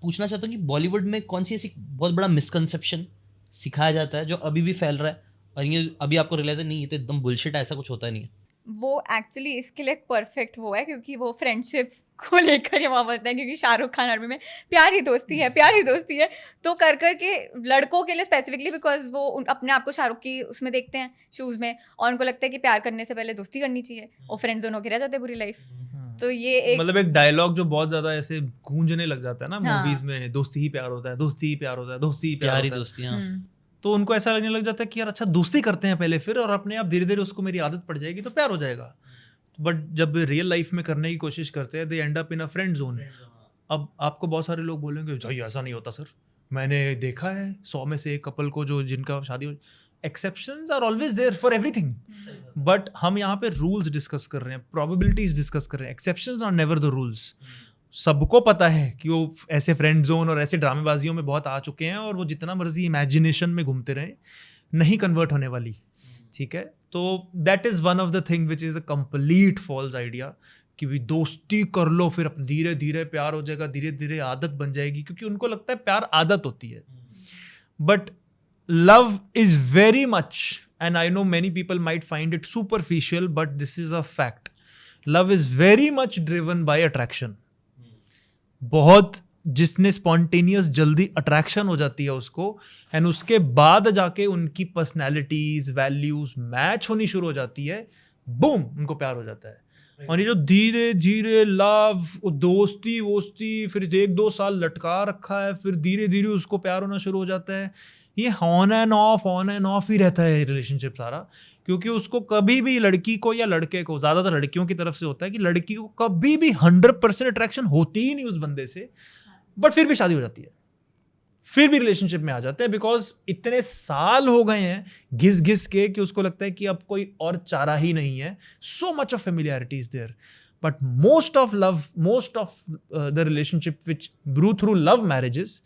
पूछना चाहता हूँ कि बॉलीवुड में कौन सी ऐसी बहुत बड़ा मिसकंसेप्शन सिखाया जाता है जो अभी भी फैल रहा है और ये अभी आपको रियलाइज है नहीं ये तो एकदम बुलशिट है, ऐसा कुछ होता नहीं है? वो एक्चुअली इसके लिए परफेक्ट वो है क्योंकि वो फ्रेंडशिप को लेकर ये वहाँ बोलता है, क्योंकि शाहरुख खान आर्मी में प्यार ही दोस्ती है, प्यार ही दोस्ती है। तो कर के लड़कों के लिए स्पेसिफिकली, बिकॉज वो अपने आप को शाहरुख की उसमें देखते हैं शूज़ में, और उनको लगता है कि प्यार करने से पहले दोस्ती करनी चाहिए, और फ्रेंड जोन होके रह जाते हैं बुरी लाइफ। तो ये एक मतलब एक डायलॉग जो बहुत ज्यादा ऐसे गूंजने लग जाता है ना हाँ। मूवीज में, दोस्ती ही प्यार होता है, दोस्ती ही प्यार होता है, दोस्ती ही प्यार प्यारी होता है। दोस्ती, हाँ। तो उनको ऐसा लगने लग जाता है कि यार अच्छा दोस्ती करते हैं पहले, फिर और अपने आप धीरे धीरे उसको मेरी आदत पड़ जाएगी तो प्यार हो जाएगा। बट जब रियल लाइफ में करने की कोशिश करते हैं they end up in a friend zone. अब आपको बहुत सारे लोग बोलेंगे भाई ऐसा नहीं होता सर, मैंने देखा है 100 में से एक कपल को जो जिनका शादी हो। Exceptions are always there for everything, but हम यहाँ पे रूल्स डिस्कस कर रहे हैं, प्रोबेबिलिटीज डिस्कस कर रहे हैं। Exceptions are never the rules. सबको पता है कि वो ऐसे फ्रेंड जोन और ऐसे ड्रामेबाजियों में बहुत आ चुके हैं, और वो जितना मर्जी इमेजिनेशन में घूमते रहे नहीं कन्वर्ट होने वाली, ठीक है। तो that is one of the thing which is a complete false idea कि भी दोस्ती कर लो फिर धीरे धीरे प्यार हो जाएगा, धीरे धीरे आदत बन जाएगी, क्योंकि उनको लगता है प्यार आदत होती है। But love is very much, and I know many people might find it superficial, but this is a fact. Love is very much driven by attraction. बहुत जिसने स्पॉन्टेनियस जल्दी अट्रैक्शन हो जाती है उसको, एंड उसके बाद जाके उनकी पर्सनैलिटीज वैल्यूज मैच होनी शुरू हो जाती है, बूम उनको प्यार हो जाता है। और ये जो धीरे धीरे लव, दोस्ती वोस्ती, फिर 1-2 साल लटका रखा है, फिर धीरे धीरे उसको प्यार होना शुरू हो जाता है, ये ऑन एंड ऑफ ही रहता है रिलेशनशिप सारा। क्योंकि उसको कभी भी लड़की को या लड़के को, ज़्यादातर लड़कियों की तरफ से होता है कि लड़की को कभी भी 100% अट्रैक्शन होती ही नहीं उस बंदे से, बट फिर भी शादी हो जाती है, फिर भी रिलेशनशिप में आ जाते हैं, बिकॉज इतने साल हो गए हैं घिस घिस के कि उसको लगता है कि अब कोई और चारा ही नहीं है। So much of familiarity is there, but most of the relationship which brew through love marriages,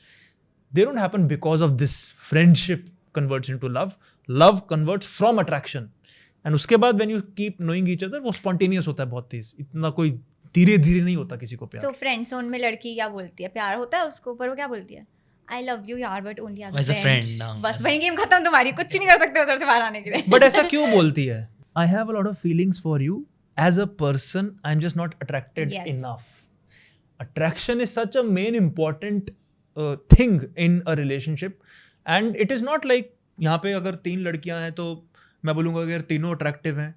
they don't happen because of this friendship converts into love. Love converts from attraction, and उसके बाद when you keep knowing each other वो spontaneous होता है बहुत तेज, इतना कोई धीरे धीरे नहीं होता किसी को प्यार। सो फ्रेंड जोन में लड़की क्या बोलती है, प्यार होता है उसको, पर वो क्या बोलती है, आई लव यू यार but only as a friend. बस वही गेम खत्म, तुम्हारी कुछ नहीं कर सकते उधर से बाहर आने के लिए। बट ऐसा क्यों बोलती है? I have a lot of feelings for you as a person, I'm just not attracted enough. Attraction is such a main important thing in a relationship, and it is not like यहाँ पे अगर 3 लड़कियां हैं तो मैं बोलूँगा अगर तीनों अट्रैक्टिव हैं,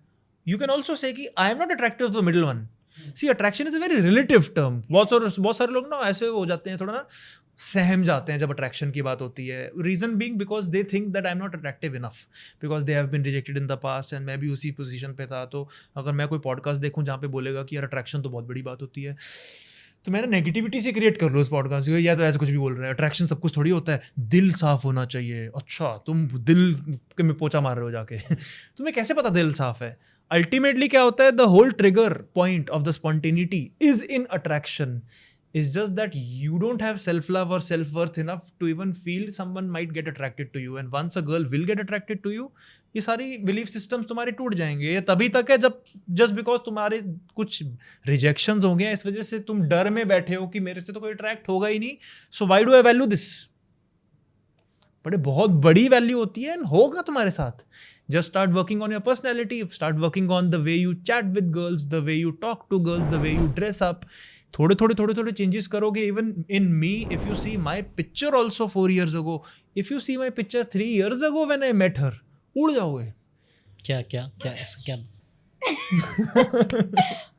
you can also say कि I am not attractive to the middle one. See, attraction is a very relative term. बहुत सारे लोग ना ऐसे हो जाते हैं, थोड़ा ना सहम जाते हैं जब अट्रैक्शन की बात होती है। Reason being because they think that I am not attractive enough, because they have been rejected in the past, and मैं भी उसी पोजीशन पे था। तो अगर मैं कोई पॉडकास्ट देखूं जहाँ पे बोलेगा कि यार अट्रैक्शन तो बहुत बड़ी बात होती है, तो मैंने नेगेटिविटी से क्रिएट कर लो उस पॉडकास्ट, या तो ऐसे कुछ भी बोल रहे हैं अट्रैक्शन सब कुछ थोड़ी होता है, दिल साफ होना चाहिए। अच्छा तुम दिल के में पोछा मार रहे हो जाके तुम्हें कैसे पता दिल साफ है? अल्टीमेटली क्या होता है, the whole trigger point of the spontaneity is in attraction. It's just that you don't have self-love or self-worth enough to even feel someone might get attracted to you. And once a girl will get attracted to you, ये सारी belief systems तुम्हारे टूट जाएंगे। ये तभी तक है जब just because तुम्हारे कुछ rejections होंगे, इस वजह से तुम डर में बैठे हो कि मेरे से तो कोई attract होगा ही नहीं, so why do I value this? बड़े बहुत बड़ी वैल्यू होती है, and होगा तुम्हारे साथ। Just start working on your personality, start working on the way you chat with girls, the way you talk to girls, the way you dress up. थोड़े changes करोगे। Even in me, if you see my picture also 4 years ago, if you see my picture 3 years ago when I met her, उड़ जाओगे। क्या ऐसा क्या?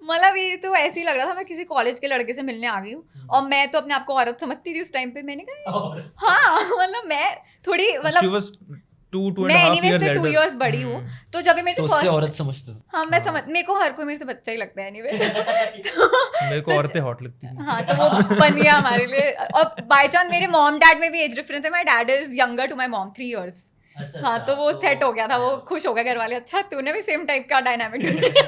मतलब ये तो ऐसे ही लग रहा था मैं किसी कॉलेज के लड़के से मिलने आ गई हूँ, और मैं तो अपने आप को औरत समझती थी उस टाइम पे। मैंने कहा हाँ, मतलब मैं थोड़ी मतलब मैं एनीवेज से 2 years बड़ी हूँ, तो जब भी मेरे से फर्स्ट औरत समझते हो। हाँ मैं समझ, मेरे को हर कोई मेरे से बच्चा ही लगता है एनीवे। मेरे को औरतें हॉट लगती हैं। हाँ तो वो बन गया हमारे लिए। और बाय चांस मेरे मॉम डैड में भी एज डिफरेंस है, my dad is younger to my mom 3 years। हाँ तो वो सेट हो गया था, वो खुश हो गया घर वाले, अच्छा तूने भी सेम टाइप का डायनामिक ढूंढा।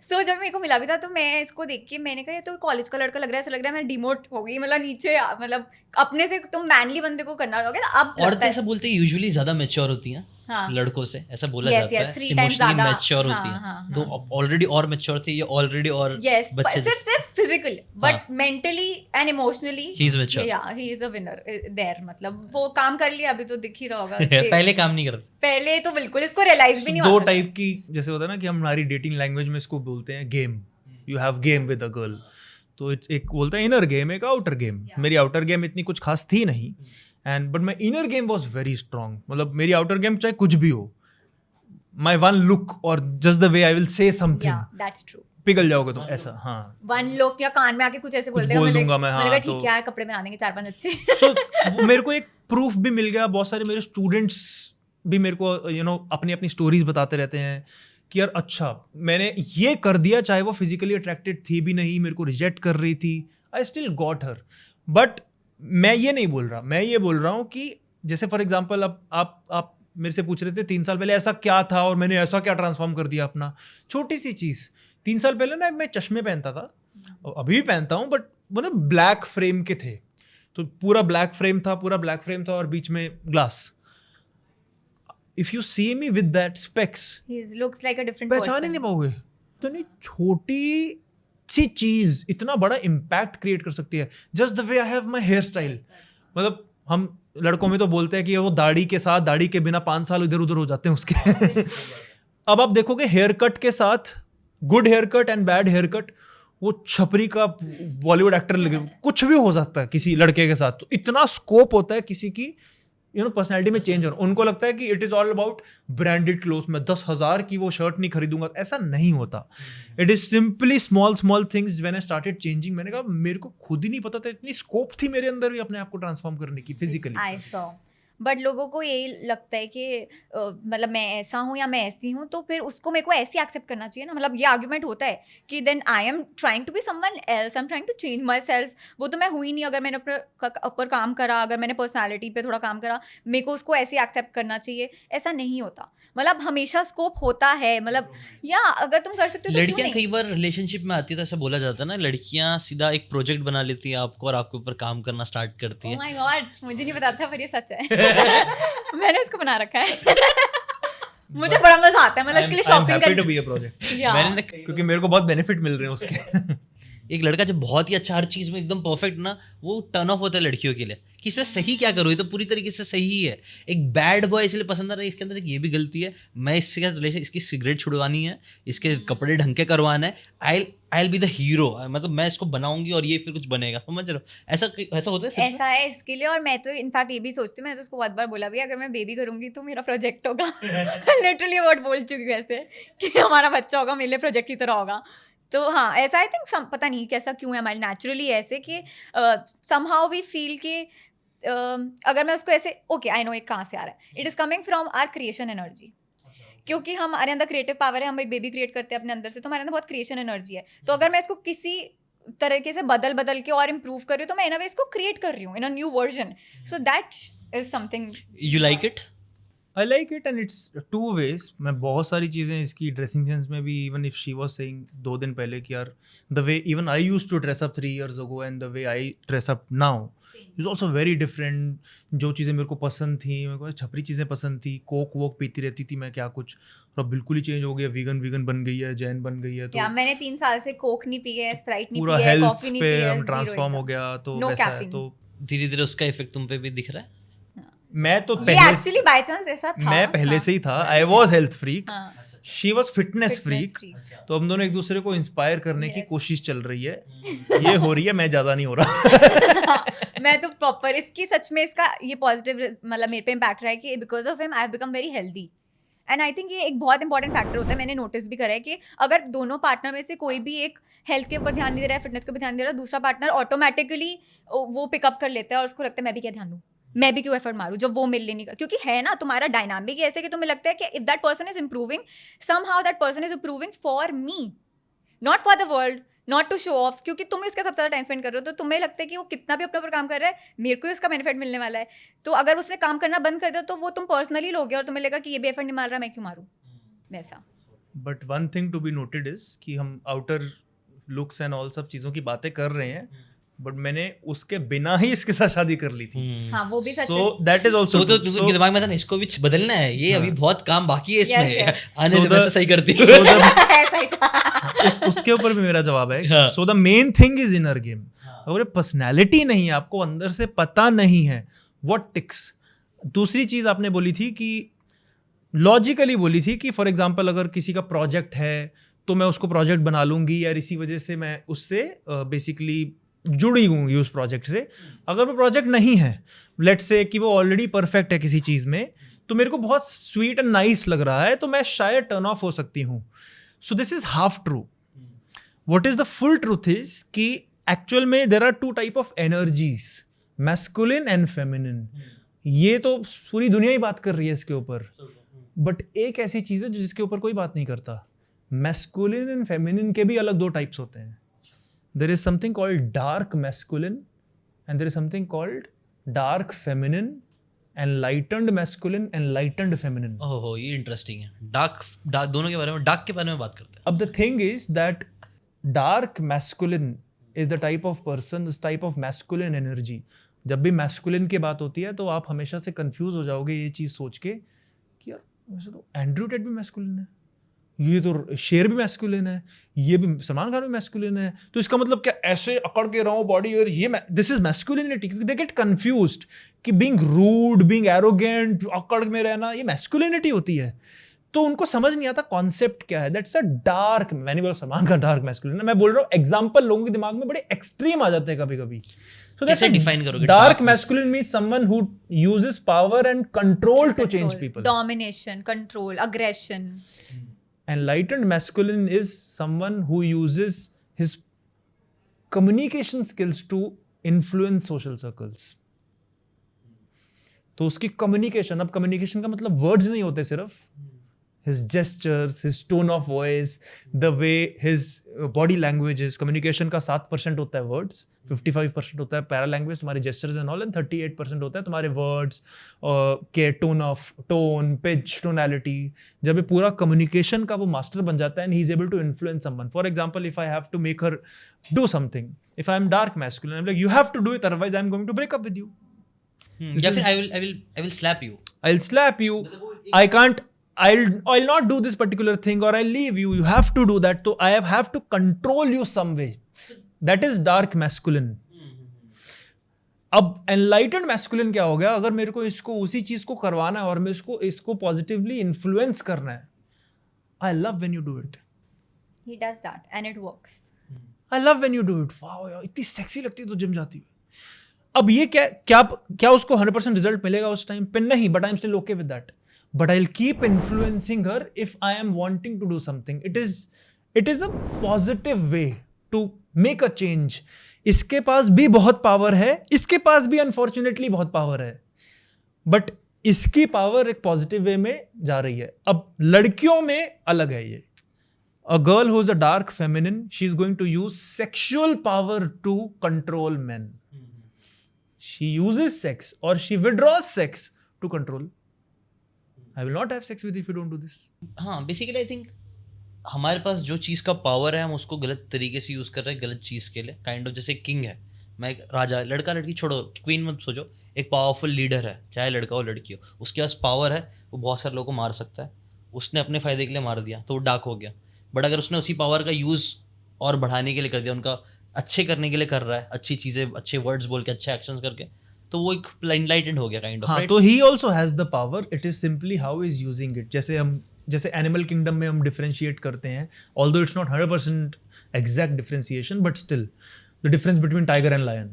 सो जब मेरे को मिला भी था तो मैं इसको देख के मैंने कहा ये तो कॉलेज का लड़का लग रहा है, ऐसा लग रहा है मैं डिमोट हो गई, मतलब नीचे, मतलब अपने से तुम मैनली बंदे को करना होगा। अब औरतें ऐसा बोलते हैं यूजुअली ज्यादा मैच्योर होती हैं, हाँ लड़कों से, ऐसा बोला Yes, जाता yes, है 3 times इमोशनली ज़्यादा, मैच्योर हाँ, होती है, हाँ, तो हाँ। ऑलरेडी और मैच्योर थी, ये ऑलरेडी और यस बच्चे सिर्फ physical but mentally and emotionally He is mature. या he is a winner there, मतलब वो काम कर लिया, अभी तो दिख ही रहा होगा पहले काम नहीं करते। पहले तो बिल्कुल इसको रियलाइज भी नहीं दो हुआ था। टाइप की, जैसे होता है ना कि हम हमारी डेटिंग लैंग्वेज में इसको बोलते हैं game, you have game with a girl, तो इट्स एक बोलता है इनर गेम, एक आउटर गेम। मेरी आउटर गेम इतनी कुछ खास थी नहीं, and but my inner game was very strong. मतलब मेरी आउटर गेम चाहे कुछ भी हो, माई वन लुक और just the way I will say something, that's true, पिघल जाओगे तुम ऐसा। हाँ, वन लोग या कान में आके कुछ ऐसे कुछ बोल देगा, बोल मैंने दूंगा मैं, मैंने हाँ, कहा ठीक तो- है यार, कपड़े बना देंगे 4-5 अच्छे। सो मेरे को एक प्रूफ भी मिल गया। बहुत सारे मेरे स्टूडेंट्स भी मेरे को अपनी अपनी स्टोरीज बताते रहते हैं कि यार अच्छा मैंने ये कर दिया, चाहे वो फिजिकली अट्रैक्टेड थी भी नहीं, मेरे को रिजेक्ट कर रही थी, I still got her. But मैं ये नहीं बोल रहा, मैं ये बोल रहा हूँ कि जैसे फॉर एग्जाम्पल अब आप मेरे से पूछ रहे थे 3 साल पहले ऐसा क्या था और मैंने ऐसा क्या ट्रांसफॉर्म कर दिया अपना। छोटी सी चीज़, 3 साल पहले ना मैं चश्मे पहनता था, अभी भी पहनता हूँ, बट वो ना ब्लैक फ्रेम के थे, तो पूरा ब्लैक फ्रेम था और बीच में glass. If you see me with that specs, he looks like a different पहचान ही नहीं पाओगे। तो नहीं, छोटी सी चीज इतना बड़ा इम्पैक्ट क्रिएट कर सकती है। Just the way I have my hair style, मतलब हम लड़कों में तो बोलते हैं कि वो दाढ़ी के साथ, दाढ़ी के बिना 5 साल इधर उधर हो जाते हैं उसके। अब आप देखोगे हेयर कट के साथ, good hair cut and bad hair cut, वो छपरी का बॉलीवुड एक्टर लगे, कुछ भी हो सकता है किसी लड़के के साथ। तो इतना स्कोप होता है किसी की पर्सनैलिटी में चेंज होना। उनको लगता है कि it is all about branded cloth, मैं 10,000 की वो शर्ट नहीं खरीदूंगा, ऐसा नहीं होता। It is simply small things. When I started changing, मैंने कहा मेरे को खुद ही नहीं पता था इतनी स्कोप थी मेरे अंदर भी अपने आप को ट्रांसफॉर्म करने की फिजिकली। आई सॉ, बट लोगों को यही लगता है कि मतलब मैं ऐसा हूँ या मैं ऐसी हूँ, तो फिर उसको मेरे को ऐसे एक्सेप्ट करना चाहिए ना। मतलब ये आर्ग्यूमेंट होता है कि then I am trying to be someone else, I am trying to change myself. वो तो मैं हुई नहीं। अगर मैंने अपने ऊपर काम करा, अगर मैंने पर्सनालिटी पे थोड़ा काम करा, मेरे को उसको ऐसे एक्सेप्ट करना चाहिए, ऐसा नहीं होता। मतलब हमेशा स्कोप होता है, मतलब या अगर तुम कर सकते हो तो क्यों लड़कियां नहीं? कई बार रिलेशनशिप में आती है तो ऐसा बोला जाता है ना, लड़कियां सीधा एक प्रोजेक्ट बना लेती है आपको और आपके ऊपर काम करना स्टार्ट करती Oh है। my God, मुझे नहीं पता था, पर ये सच है। मैंने इसको बना रखा है। मुझे बड़ा मजा आता है, मतलब इसके लिए शॉपिंग हैप्पी टू कर। बी अ प्रोजेक्ट, मैंने ना क्योंकि मेरे को बहुत बेनिफिट मिल रहे हैं उसके। एक लड़का जब बहुत ही अच्छा हर चीज़ में एकदम परफेक्ट ना, वो टर्न ऑफ होता है लड़कियों के लिए कि इसमें सही क्या करूँ, ये तो पूरी तरीके से सही ही है। एक बैड बॉय इसलिए पसंद आ रहा है, इसके अंदर एक ये भी गलती है, मैं इससे क्या रिलेशन, इसकी सिगरेट छुड़वानी है, इसके कपड़े ढंग के करवाना है, आई बी द हीरो, मतलब मैं इसको बनाऊंगी और ये फिर कुछ बनेगा। समझ रहे हो? ऐसा होता है सच में? ऐसा है इसके लिए। और मैं तो इनफैक्ट ये भी सोचती हूँ, मैंने तो उसको बहुत बार बोला भी, अगर मैं बेबी करूंगी तो मेरा प्रोजेक्ट होगा। लिटरली वर्ड बोल चुकी हूँ ऐसे कि हमारा बच्चा होगा, मेरे लिए प्रोजेक्ट की तरह होगा। तो हाँ, ऐसा आई थिंक पता नहीं कैसा क्यों है हमारे नेचुरली ऐसे कि समहाउ वी फील कि अगर मैं उसको ऐसे ओके आई नो, एक कहाँ से आ रहा है, it is coming from are creation energy. क्योंकि हमारे अंदर क्रिएटिव पावर है, हम एक बेबी क्रिएट करते हैं अपने अंदर से, तो हमारे अंदर बहुत क्रिएशन एनर्जी है। तो अगर मैं इसको किसी तरीके से बदल के और इम्प्रूव कर रही हूँ, तो मैं इन अ वे इसको क्रिएट कर रही हूँ in a new version. So that is something. You like it? I like it and it's 2 ways। मैं बहुत सारी चीज़ें इसकी ड्रेसिंग सेंस में भी, even if she was saying 2 दिन पहले कि यार the way even I used to dress up 3 years ago and the way I dress up now is also very different. जो चीज़ें मेरे को पसंद थी, मेरे को छपरी चीज़ें पसंद थी, कोक वोक पीती रहती थी मैं, क्या कुछ, और अब बिल्कुल ही चेंज हो गया, वीगन बन गई है, जैन बन गई है। तो या मैंने 3 साल से कोक नहीं पी है, स्प्राइट नहीं पूरा पी है, हेल्थ कॉफी नहीं पे पी है, हम ट्रांसफॉर्म हो गया, तो No वैसा है। caffeine। तो धीरे धीरे उसका इफेक्ट तुम पे भी दिख रहा है? मैं तो ये पहले एक्चुअली बाय चांस ऐसा था। मैं पहले से ही था, आई वॉज हेल्थ फ्रीक, हाँ, शी वॉज फिटनेस फ्रीक। तो हम दोनों एक दूसरे को इंस्पायर करने की कोशिश चल रही है। ये हो रही है, मैं ज्यादा नहीं हो रहा। मैं तो प्रॉपर इसकी सच में इसका ये पॉजिटिव मतलब मेरे पे इम्पैक्ट रहा है कि because of him I have become very healthy. And I think ये एक बहुत इंपॉर्टेंट फैक्टर होता है। मैंने नोटिस भी करा है कि अगर दोनों पार्टनर में से कोई भी एक हेल्थ के ऊपर ध्यान नहीं दे रहा है, फिटनेस के ऊपर ध्यान दे रहा है, दूसरा पार्टनर ऑटोमेटिकली वो पिकअप कर लेता है और उसको लगता है मैं भी क्या ध्यान दूँ, मैं भी क्यों एफर्ट मारूं जब वो मिल नहीं। क्योंकि है ना तुम्हारा डायनामिक ऐसे कि तुम्हें लगता है कि if that person is improving, somehow that person is improving for me, not for the world, not to show off. क्योंकि तुम उसके साथ ज़्यादा टाइम स्पेंड कर रहे हो, तो तुम्हें लगता है कि वो कितना भी अपने ऊपर काम कर रहा है, मेरे को इसका बेनिफिट मिलने वाला है। तो अगर उसने काम करना बंद कर दिया, तो वो तुम पर्सनली लोगे और तुम्हें लगेगा कि ये भी एफर्ट नहीं मार रहा, मैं क्यों मारूं, वैसा। But one thing to be noted is कि हम आउटर लुक्स एंड ऑल सब चीज़ों की बातें कर रहे हैं, बट मैंने उसके बिना ही इसके साथ शादी कर ली थी. हाँ वो भी सच So है. that is also तो true. तुमके दिमाग में था ना इसको भी बदलना है, ये अभी हाँ. बहुत काम बाकी है इसमें, Yes, आने So दे, the- मैं से सही करती so हूँ. the- ऐसा ही था. उसके ऊपर भी मेरा जवाब है. हाँ. So the main thing is inner game. अगर पर्सनैलिटी नहीं है, आपको अंदर से पता नहीं है व्हाट टिक्स. दूसरी चीज आपने बोली थी कि लॉजिकली बोली थी कि फॉर एग्जांपल अगर किसी का प्रोजेक्ट है तो मैं उसको प्रोजेक्ट बना लूंगी या इसी वजह से मैं उससे बेसिकली जुड़ी हूँगी उस प्रोजेक्ट से. अगर वो प्रोजेक्ट नहीं है, लेट्स से कि वो ऑलरेडी परफेक्ट है किसी चीज़ में, तो मेरे को बहुत स्वीट एंड नाइस लग रहा है, तो मैं शायद टर्न ऑफ हो सकती हूँ. So this is half true. What is the full truth is कि एक्चुअल में there are 2 type of energies, masculine and feminine. ये तो पूरी दुनिया ही बात कर रही है इसके ऊपर, बट एक ऐसी चीज़ है जिसके ऊपर कोई बात नहीं करता. मैस्कुलिन एंड फेमिनिन के भी अलग 2 टाइप्स होते हैं. There is something called dark masculine and there is something called dark feminine, enlightened masculine, enlightened feminine. ओहो, ये इंटरेस्टिंग है. डार्क दोनों के बारे में, डार्क के बारे में बात करते हैं. अब the thing is that dark masculine is the type of person, this type of masculine energy. जब भी मैस्कुलिन की बात होती है तो आप हमेशा से कंफ्यूज हो जाओगे ये चीज़ सोच के कि यार वैसे तो एंड्रयू टेट भी मैस्कुलिन है, ये तो शेर भी मैस्कुलिन है, ये भी सलमान खान भी मैस्कुलिन है, तो इसका मतलब क्या ऐसे अकड़ के रहो बॉडी और ये दिस इज मैस्कुलिनिटी. क्योंकि दे गेट कंफ्यूज्ड कि बीइंग रूड, बीइंग एरोगेंट, अकड़ में रहना ये मैस्कुलिनिटी होती है. तो उनको समझ नहीं आता कॉन्सेप्ट क्या है. That's a dark. मैंने बोला सलमान का डार्क मैस्कुलिन है, मैं बोल रहा हूँ एग्जाम्पल लोगों के दिमाग में बड़े एक्सट्रीम आ जाते हैं कभी कभी. So कैसे define करोगे Dark dark masculine means someone who uses power and control to change people. Domination, control, aggression. Enlightened masculine is someone who uses his communication skills to influence social circles. तो उसकी communication, अब communication का मतलब words नहीं होते सिर्फ, his gestures, his tone of voice, the way his body language is. Communication का 7% होता है words, 55% होता है paralanguage, तुम्हारे gestures and all, and 38% होता है तुम्हारे words के tone, pitch, tonality. जब ये पूरा communication का वो master बन जाता है and he is able to influence someone. For example, if I have to make her do something, if I am dark masculine, I'm like, you have to do it, otherwise I'm going to break up with you. या फिर I will slap you. I'll slap you. I can't. I'll not do this particular thing or I'll leave you. You have to do that. So I have to control you some way. That is dark masculine. अब enlightened masculine क्या हो गया? अगर मेरे को इसको उसी चीज को करवाना है और मैं इसको positively influence करना है, I love when you do it. He does that and it works. I love when you do it. Wow यार, इतनी sexy लगती है तो जिम जाती है. अब ये क्या उसको 100% रिजल्ट मिलेगा उस टाइम पे? नहीं, but I'm still okay with that. But I'll keep influencing her if I am wanting to do something. It is a positive way to make a change. इसके पास भी बहुत पावर है, इसके पास भी अनफॉर्चुनेटली बहुत पावर है, बट इसकी power एक पॉजिटिव वे में जा रही है. अब लड़कियों में अलग है ये. A girl who is a dark feminine, she is going to use sexual power to control men. She uses sex or she withdraws sex to control. I will not have sex with you if you don't do this. हाँ, basically I think हमारे पास जो चीज़ का power है हम उसको गलत तरीके से यूज़ कर रहे हैं गलत चीज़ के लिए. काइंड ऑफ जैसे किंग है, मैं एक राजा, लड़का लड़की छोड़ो, क्वीन मत सोचो, एक पावरफुल लीडर है, चाहे लड़का हो लड़की हो, उसके पास पावर है, वो बहुत सारे लोगों को मार सकता है. उसने अपने फ़ायदे के लिए मार दिया तो वो डार्क हो गया. बट अगर उसने उसी पावर का यूज़ और बढ़ाने के लिए कर दिया, उनका अच्छे करने के लिए कर रहा है, अच्छी चीज़ें, अच्छे वर्ड्स बोल के, अच्छे एक्शंस करके, तो वो एक एनलाइटेंड हो गया काइंड ऑफ. हाँ, तो he also has the power. It is simply how he is using it. जैसे एनिमल किंगडम में हम डिफरेंशिएट करते हैं, although it's not 100% exact differentiation, but still the difference between tiger and lion.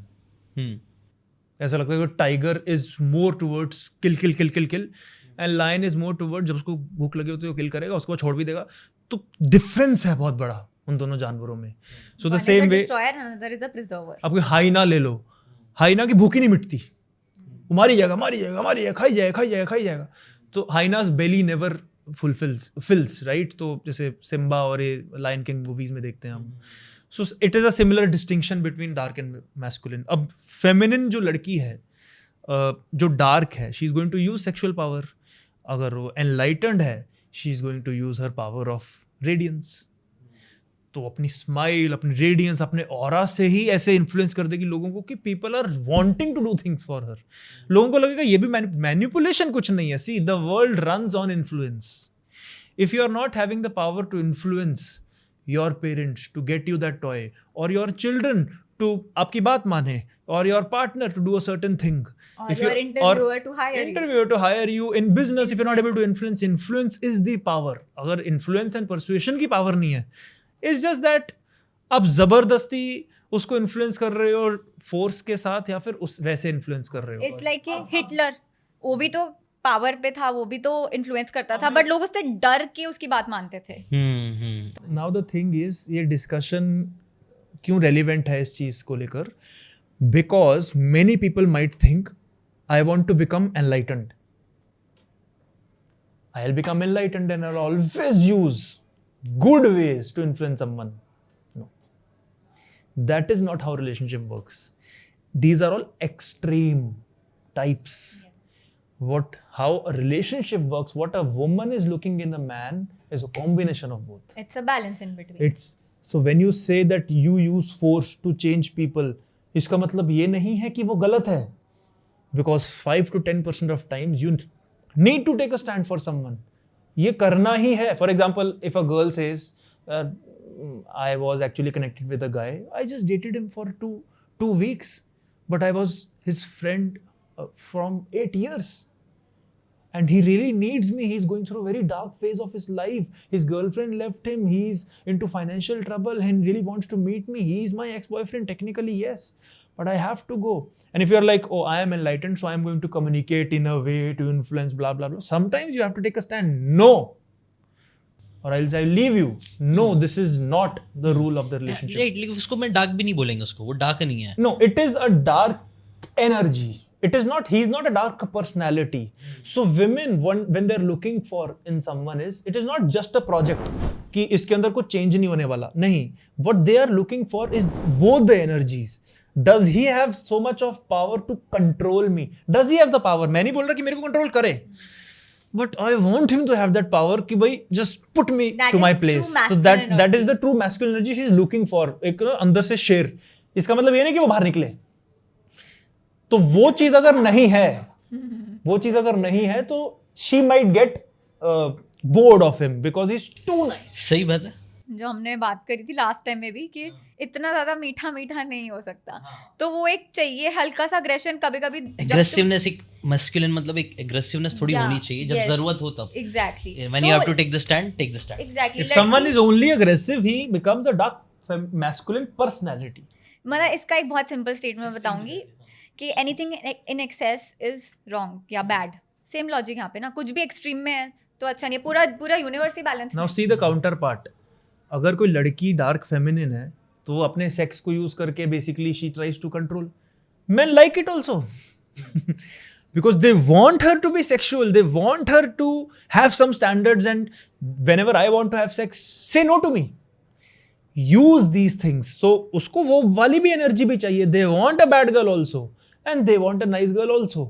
ऐसा लगता है कि tiger is more towards kill and lion is more toward जब उसको भूख लगी होती है वो किल करेगा, उसके बाद छोड़ भी देगा. तो डिफरेंस है बहुत बड़ा उन दोनों जानवरों में. सो द सेम वे आपको हाइना ले लो, हाइना की भूख ही नहीं मिटती, वो मारी जाएगा, खाई जाएगा. तो हाइनास बेली नेवर फिल्स, राइट? तो जैसे सिम्बा और ये लायन किंग मूवीज में देखते हैं हम. So it is a similar distinction between dark and masculine. अब फेमिनिन जो लड़की है, जो डार्क है, she is going to use sexual power. अगर वो एनलाइटेंड है, she is going to use her power of radiance. तो अपनी स्माइल, अपनी रेडियंस, अपने ऑरा से ही ऐसे इन्फ्लुएंस कर देगी लोगों को कि people are wanting to do things for her. लोगों को लगेगा ये भी मैनिपुलेशन कुछ नहीं है. See, the world runs on influence. If you are not having the power to influence your parents to get you that toy, और your children to आपकी बात माने, or your partner to do a certain thing, or if your you- interviewer to hire you. interviewer to hire you in business, if you're not able to influence is the power. अगर influence and persuasion की power नहीं है, it's just that आप जबरदस्ती उसको influence कर रहे हो फोर्स के साथ, या फिर उस वैसे इन्फ्लुएंस कर रहे हो. इट्स लाइक हिटलर, वो भी तो पावर पे था, वो भी तो इन्फ्लुएंस करता था, बट लोग उससे डर के उसकी बात मानते थे. नाउ द थिंग इज, ये डिस्कशन क्यों रेलिवेंट है इस चीज को लेकर? Because many people might think I want to become enlightened. I will become enlightened and I will always use good ways to influence someone. No, that is not how relationship works. These are all extreme types. How a relationship works, what a woman is looking in a man is a combination of both. It's a balance in between. So when you say that you use force to change people, इसका मतलब ये नहीं है कि वो गलत है, because 5 to 10% of times you need to take a stand for someone. ये करना ही है. For example, if a girl says, I was actually connected with a guy, I just dated him for two weeks, but I was his friend from 8 years. And he really needs me. He's going through a very dark phase of his life. His girlfriend left him. He's into financial trouble and really wants to meet me. He's my ex-boyfriend. Technically, yes. But I have to go. And if you're like, oh, I am enlightened, so I'm going to communicate in a way to influence, blah, blah, blah. Sometimes you have to take a stand. No. Or else I leave you. No, this is not the rule of the relationship. Right, लेकिन उसको मैं dark भी नहीं बोलेंगे उसको, वो dark नहीं है. No, it is a dark energy. It is not, he's not a dark personality. So women, when they're looking for in someone it is not just a project कि इसके अंदर कुछ change नहीं होने वाला. नहीं. What they are looking for is both the energies. Does he have so much of power to control me? Does he have the power? मैं नहीं बोल रहा कि मेरे को control करे. But I want him to have that power कि भाई just put me to my place. So that is the true masculine energy she is looking for. एक अंदर से शेर. इसका मतलब ये नहीं कि वो बाहर निकले. तो वो चीज अगर नहीं है तो she might get bored of him because he's too nice. सही बात है. जो हमने बात करी थी लास्ट टाइम में भी कि इतना ज्यादा मीठा मीठा नहीं हो सकता, तो वो एक चाहिए हल्का सा अग्रेशन. कभी कभी एग्रेसिवनेस, एक मस्कुलिन मतलब एक एग्रेसिवनेस थोड़ी होनी चाहिए जब जरूरत हो तब. Exactly. When you have to take the stand, take the stand. Exactly. If someone is only aggressive, he becomes a dark masculine personality. मतलब इसका एक बहुत सिंपल स्टेटमेंट बताऊंगी कि anything in excess is wrong या बैड. सेम लॉजिक यहाँ पे ना, कुछ भी एक्सट्रीम में है तो अच्छा नहीं है. पूरा universe he balance. Now see the counterpart. अगर कोई लड़की डार्क फेमिनिन है तो वो अपने सेक्स को यूज करके basically she tries to control. Men like it also. Because they want her to be sexual, they want her to have some standards, and whenever I want to have sex, say no to me. Use these things. So उसको वो वाली भी energy भी चाहिए. They want a bad girl also and they want a nice girl also.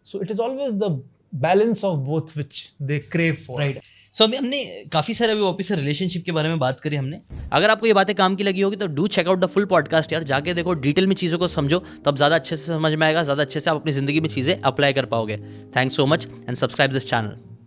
So it is always the balance of both which they crave for. Right. सो अभी हमने काफ़ी सारे अभी वापस से रिलेशनशिप के बारे में बात करी हमने. अगर आपको ये बातें काम की लगी होगी तो do check out the full podcast यार. जाके देखो, डिटेल में चीज़ों को समझो, तब ज़्यादा अच्छे से समझ में आएगा, ज़्यादा अच्छे से आप अपनी ज़िंदगी में चीज़ें अप्लाई कर पाओगे. Thanks so much and subscribe this channel.